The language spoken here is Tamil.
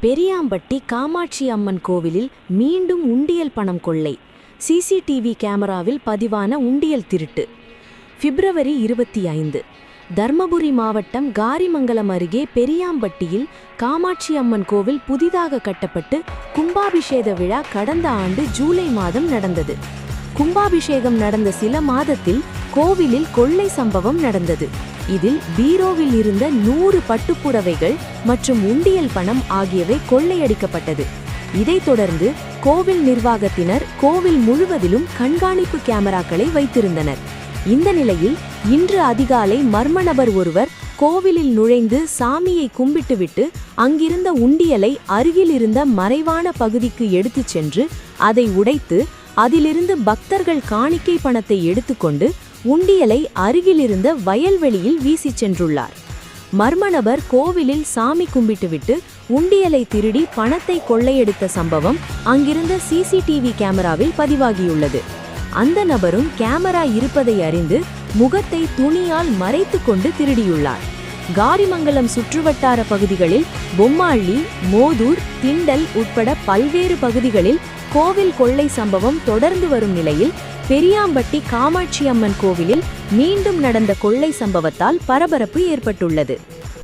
பெரியாம்பட்டி காமாட்சி அம்மன் கோவிலில் மீண்டும் உண்டியல் பணம் கொள்ளை. சிசிடிவி கேமராவில் பதிவான உண்டியல் திருட்டு. பிப்ரவரி 25 தர்மபுரி மாவட்டம் காரிமங்கலம் அருகே பெரியாம்பட்டியில் காமாட்சி அம்மன் கோவில் புதிதாக கட்டப்பட்டு கும்பாபிஷேக விழா கடந்த ஆண்டு ஜூலை மாதம் நடந்தது. கும்பாபிஷேகம் நடந்த சில மாதத்தில் கோவிலில் கொள்ளை சம்பவம் நடந்தது. இதில் பீரோவில் இருந்த 100 பட்டுப்புடவைகள் மற்றும் உண்டியல் பணம் ஆகியவை கொள்ளையடிக்கப்பட்டது. இதைத் தொடர்ந்து கோவில் நிர்வாகத்தினர் கோவில் முழுவதிலும் கண்காணிப்பு கேமராக்களை வைத்திருந்தனர். இந்த நிலையில் இன்று அதிகாலை மர்ம நபர் ஒருவர் கோவிலில் நுழைந்து சாமியை கும்பிட்டுவிட்டு அங்கிருந்த உண்டியலை அருகில் இருந்த மறைவான பகுதிக்கு எடுத்துச் சென்று அதை உடைத்து அதிலிருந்து பக்தர்கள் காணிக்கை பணத்தை எடுத்துக்கொண்டு உண்டியலை அருகிலிருந்த வயல்வெளியில் வீசிச் சென்றுள்ளார். மர்ம நபர் கோவிலில் சாமி கும்பிட்டுவிட்டு உண்டியலை திருடி பணத்தை கொள்ளையடித்த சம்பவம் அங்கிருந்த சிசிடிவி கேமராவில் பதிவாகியுள்ளது. அந்த நபரும் கேமரா இருப்பதை அறிந்து முகத்தை துணியால் மறைத்து கொண்டு திருடியுள்ளார். காரிமங்கலம் சுற்றுவட்டார பகுதிகளில் பொம்மாள்ளி, மோதூர், திண்டல் உட்பட பல்வேறு பகுதிகளில் கோவில் கொள்ளை சம்பவம் தொடர்ந்து வரும் நிலையில் பெரியாம்பட்டி காமாட்சி அம்மன் கோவிலில் மீண்டும் நடந்த கொள்ளை சம்பவத்தால் பரபரப்பு ஏற்பட்டுள்ளது.